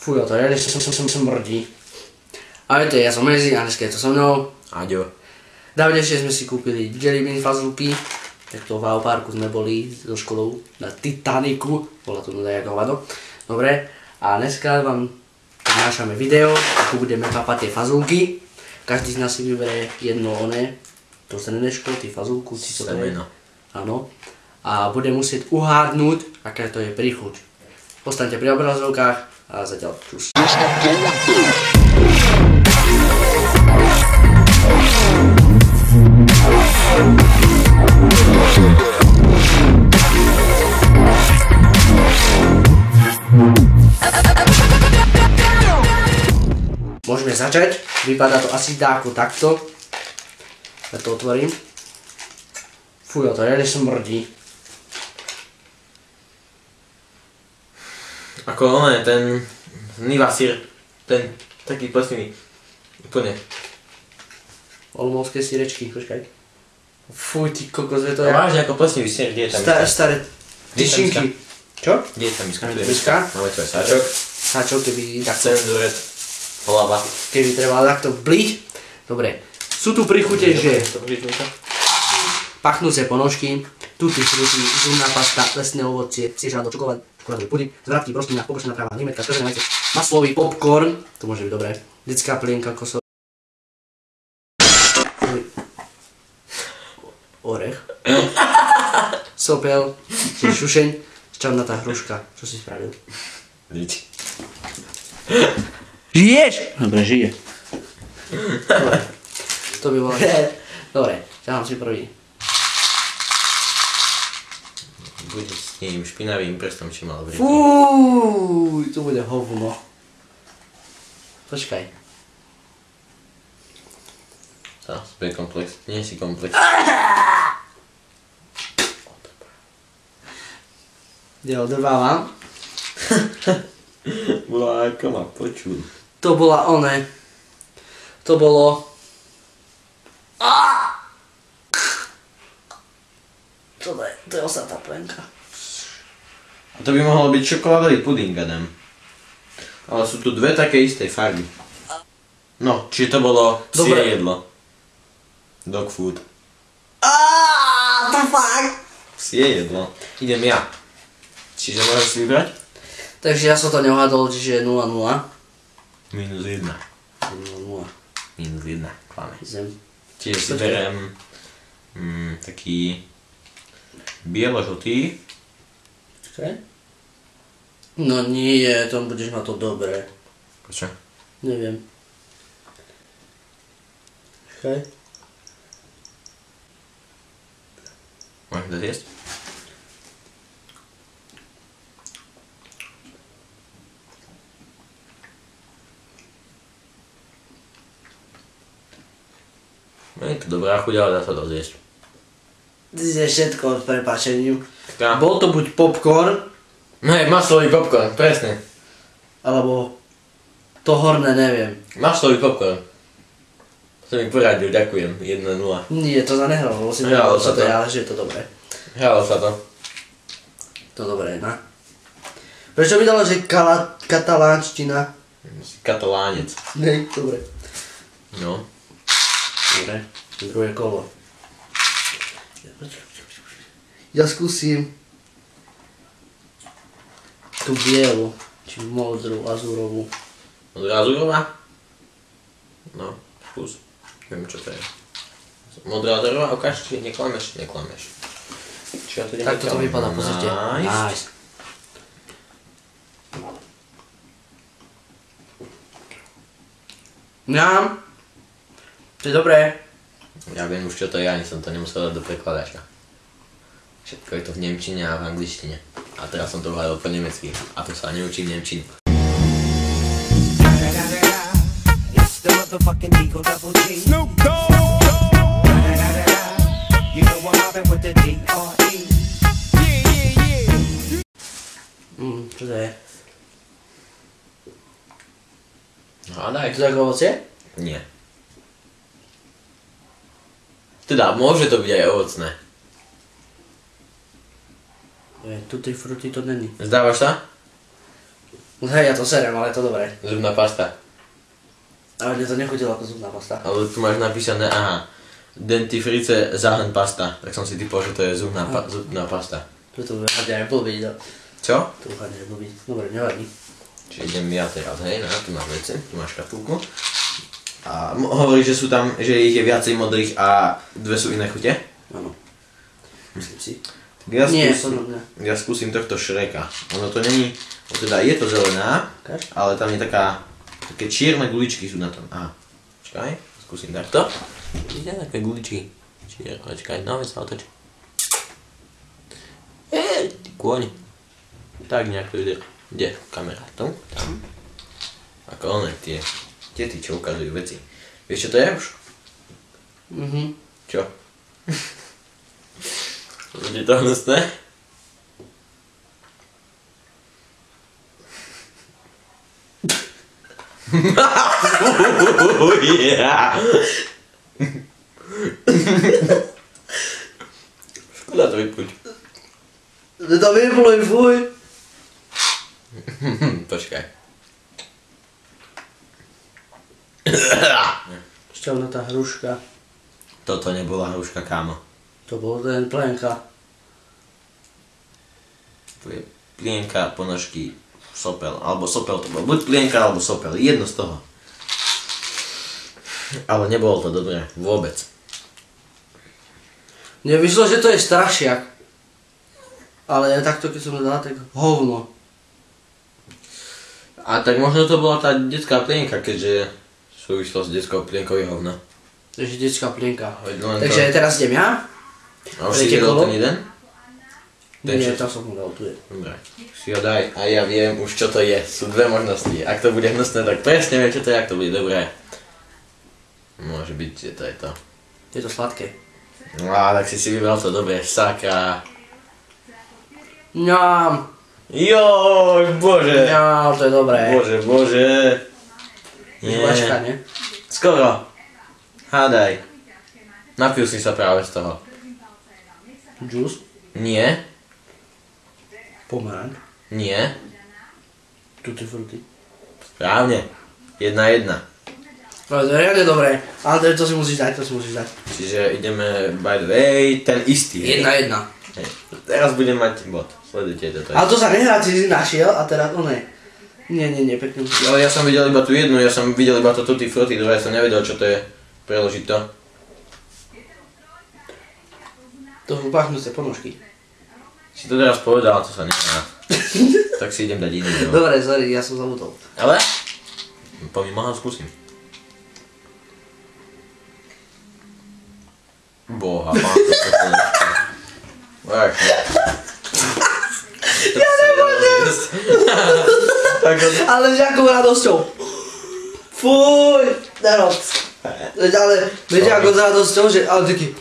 Fujo, to reálne som smrdí. A viete, ja som Mezi a dneska je to so mnou. Aďo. Dávnejšie sme si kúpili jelly bean fazulky. Takto v parku sme boli so školou na Titaniku. Bola to nuda jak hovado. Dobre. A dneska vám prinášame video, ako budeme papať tie fazulky. Každý z nás si vyberie jedno to zrnečko, tie fazulku, či co to je. Áno. A bude musieť uhádnuť, aká to je príchuť. Ostaňte pri obrazovkách a zatiaľ čus. Môžeme začať. Vypadá to asi dáko takto. Ja to otvorím. Fujo, to reálne smrdí. Ako oné, ten Nivasír, ten taký plesnivý. Úplne. Olomoucké sírečky, počkaj. Fuj, ty kokos, je to ja. Vážne ako plesnivý sír, kde je tam miska? Staré tyčinky. Čo? Kde je tam miska? Miska? Máme tu aj sáčok. Sáčok, keby takto. Cenzuret. Hlava. Keby treba takto bliť. Dobre. Sú tu príchute, že pachnúce ponožky, tutti frutti, zubná pasta, lesné ovocie, ciežado, čokoládový puding, zvratky, brostina, pokočená tráva, limetka, červené vajce, maslový popcorn, to môže byť dobré, detská plienka, kosov, orech, sopel, šušeň, šťavnatá hruška. Čo si spravil? Nič. Žiješ? Dobre, žije. Dobre. To by bolo... Dobre, ťahám si prvý. Bude s tým špinavým prstom, či mal v ryti. Fúj, to bude hovno. Počkaj. To bude komplex. Nie si komplex. Ja odrvávam. Bola ako ma počul. To bola To bolo... To je osatá plenka. A to by mohol byť čokoládový puding, Adam. Ale sú tu dve také isté farby. No, čiže to bolo psie jedlo. Dog food. To fakt? Psie jedlo. Idem ja. Čiže môžeš si vybrať? Takže ja som to neuhádol, čiže 0-0. Minus 1. 0-0. Minus 1, klame. Zem. Čiže si berem taký bielo-žltý. Počkaj. No nie, tam budeš mať to dobré. Čo? Neviem. Počkaj. Môžeš to zjesť? No je to dobrá chuť, ale dá sa to zjesť. Ty zješ všetko od prepáčeniu. Ja. Bol to buď popcorn, No je maslový popcorn, presne. alebo to horné, neviem. Maslový popcorn. Som mi poradil, ďakujem, 1-0. Nie, to sa nehralo, lebo si Hralo povedal, sa čo to to. je, ale že je to dobré. Hralo sa to. To dobré, no. Prečo mi dalo, že katalánština? Si katalánec. Nej, dobre. No. Dobre, druhé kolo. Ja skúsim tú bielu, či modrú, azurovú. Azurová? No, skús. Neviem, čo to je. Modrá azurová, ukáž, či neklameš, neklameš. Či ja to Tak toto vypadá, pozrite. Nice. Ňam. To je dobré. Ja viem už, čo to je, ani som to nemusel dať do prekladača. Všetko je to v nemčine a v angličtine. A teraz som to hľadal po nemecky. A to sa neučím nemčinu. Čo to je? Hádaj. To je ako ovocie? Nie. Teda, môže to byť aj ovocné. Tutti frutti to není. Zdávaš sa? Hej, ja to serem, ale je to dobré. Zubná pasta. Ale mne to nechutilo ako zubná pasta. Ale tu máš napísané, aha, dentifrice záhen pasta. Tak som si typol, že to je zubná pasta. To vychádza aj blbý, no. Čo? To vychádza aj blbý. Dobre, nevadí. Čiže idem ja teraz, hej, tu máš veci, tu máš škatulku. A hovorí, že sú tam, že ich je viacej modrých a dve sú iné chute? Áno. Myslím si. Tak Nie, to ne. ja skúsim tohto Shreka. Ono to není, teda je to zelená, Ukáž? ale tam je také čierne guličky sú na tom. Aha, počkaj, skúsim takto. Ide také guličky. Čierne, počkaj, no veď sa otoč. Ty kôň. Tak nejak to ide. Kde? Kamera, tu, tam. Ako one, tie tety, čo ukazujú veci. Vieš čo to je už? Čo? Bude to hnusné? Škoda to vypluť. To vypluj, fuj. Počkaj. Šťavnatá hruška. Toto nebola hruška, kámo. To bol ten plenka. Tu je plienka, ponožky, sopel. Alebo sopel to bol. Buď plienka, alebo sopel. Jedno z toho. Ale nebolo to dobré. Vôbec. Mne vyšlo, že to je strašiak. Ale takto, keď som to dal, tak hovno. A tak možno to bola tá detská plienka, keďže súvislo s detskou plienkou je hovno. Takže detská plienka. Len Takže teraz idem ja. A už si jedol ten jeden? Nie, tam som mu dal, tu je. Dobre, si ho daj a ja viem už čo to je. Sú dve možnosti. Ak to bude hnusné, tak presne viem čo to je, ak to bude dobré. Môže byť, že to je to. Je to sladké. No a tak si vybral to dobre, sakra. Ňam. Joj, bože. Ňam, to je dobré. Bože. Nie. Žvačka, nie? Skoro. Hádaj. Napil si sa práve z toho. Juice. Nie. Pomeranč. Nie. Tutti frutti. Správne. 1-1. Ale to je riadne dobré. Ale to si musíš dať, Čiže ideme by the way, ten istý. 1-1. Hej. Teraz budem mať bod. Sledujte toto. Ale to sa nehrá, si našiel a teraz to ne. Nie, pekne. Ale ja som videl iba tú jednu, ja som videl iba to tutti frutti, druhé som nevedel čo to je. Preložiť to. To sú pachnuté ponožky. Si to teraz povedal, to sa nehrá. Tak si idem dať iný. No. Dobre, sorry, ja som zabudol. Ale? Poviem, skúsim. Boha, pán, to sa Ja nebudem! Ale s jakou radosťou. Fuj, nerob. Ale viete ako s radosťou, že ale taký...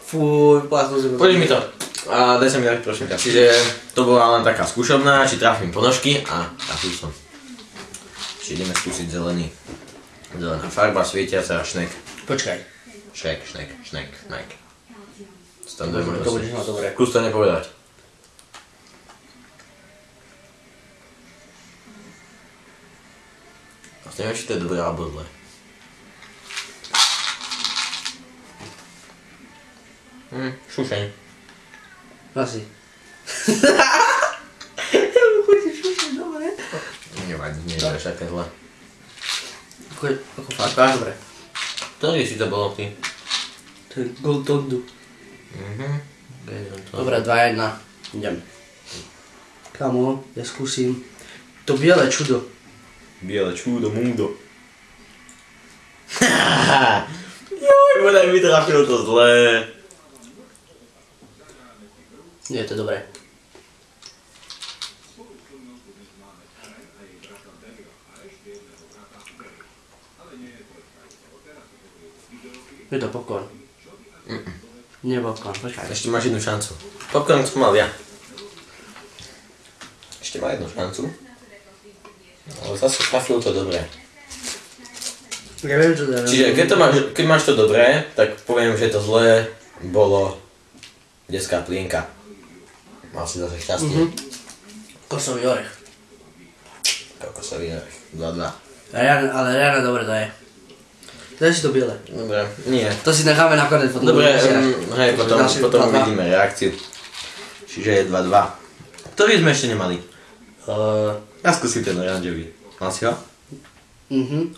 Fuj, plácnu si. Poď mi to. A daj sa mi dať prosím ťa. Čiže to bola len taká skúšobná, či trafím ponožky a trafil som. Čiže ideme skúsiť zelený. Zelená farba, svietiaca a šnek. Počkaj. Šnek. To budeš mať dobre. Skús to nepovedať. Vlastne neviem, či to je dobré alebo zlé. Šušeň. Asi. Ja mu chodíš šušeň, dobre. Nevadí, nie je také zlé. Ako fakt, dobre. Ktorý si to bolo ty? To je Goltondu. Dobre, 2-1. Idem. Kamo, ja skúsim to biele čudo. Biele čudo, múdo. Joj, bodaj mi trafil to zlé. Nie, to je dobré. Je to popcorn. Nie popcorn, počkaj. Ešte máš jednu šancu. Popcorn som mal ja. Ešte má jednu šancu. Ale zase trafil to dobré. Ja viem, čo to je. Čiže keď máš to dobré, tak poviem, že to zlé bolo detská plienka. Mal si zase šťastie. Kosový orech. Kokosový orech. 2-2. Ale reálne dobre to je. Daj si to biele. Dobre, nie. To si necháme nakoniec. Dobre, hej, potom uvidíme reakciu. Čiže je 2-2. Ktorý sme ešte nemali? Ja skúsim ten oranžový. Mal si ho?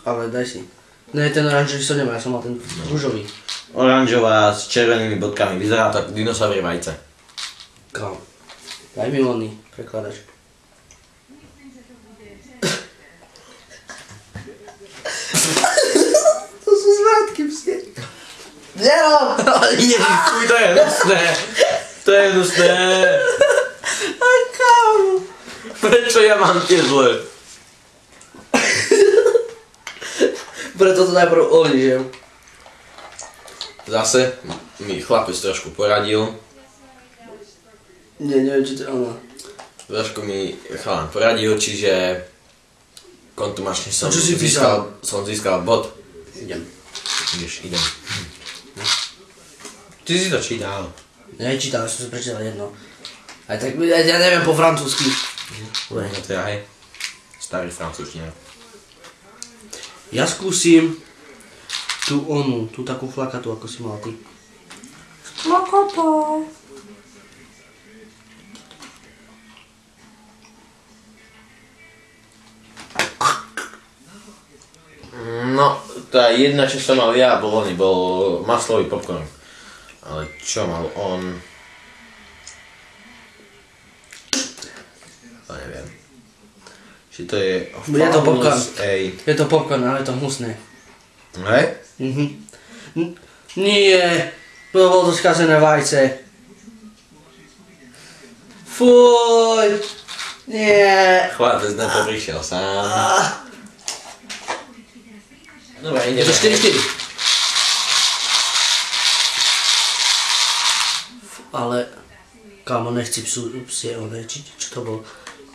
Ale daj si. Ne, ten oranžový som nemal, ja som mal ten rúžový. Oranžová s červenými bodkami. Vyzerá to ako dinosaurie vajce. Kam? Daj mi oný prekladač. To sú zvratky psie. Nerob! Ježiš, fuj, to je hnusné. To je hnusné. A kam? Prečo ja mám tie zle? Preto to najprv olížem. Zase mi chlapec trošku poradil. Nie, neviem, či to je ono. Trošku mi chalán poradil, čiže kontumačne som čo si písal? získal bod. Idem. Idem. Ty si to čítal. Nečítal, som si prečítal jedno. Aj tak, ja neviem po francúzsky. No to je aj starý francúzština. Ja skúsim tú takú flakatú, ako si mal ty. Flakata. No, tá jedna, čo som mal ja, bol maslový popcorn. Ale čo mal on? To neviem. Či to je... Je to popcorn. Ej. Je to popcorn, ale je to hnusné. Hej? Nie, bolo to skazené vajce. Fuj. Nie. Chlapec na to prišiel sám. Dobre, Je to 4-4. Ale, kámo, nechci psie, čo to bolo?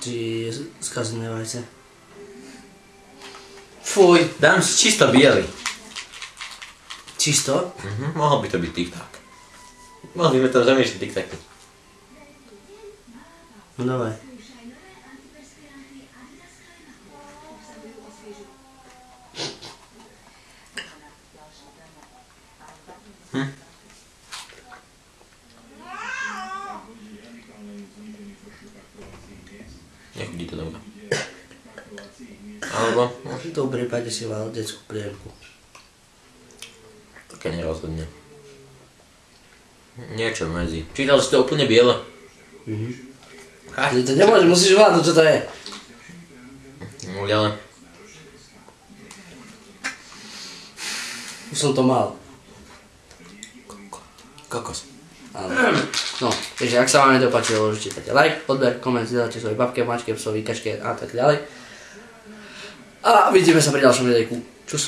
Ty skazené vajce. Fuj. Dám si čisto biely. Čisto? Mohol by to byť tic-tac. Mohli by tam zamiešať tic-tacy. No dávaj. Nechudí to dobre. Alebo? V tom prípade si mal detskú príjemku. Také nerozhodne. Niečo medzi. Čítal si to úplne biele? To nemôžeš, musíš vládnuť, čo to je. No ale... Už som to mal. Kokos. No, takže ak sa vám to páčilo, môžete dať like, odber, koment, zdieľate svojej babke, mačke, psovi, kačke a tak ďalej. A vidíme sa pri ďalšom videjku. Čus.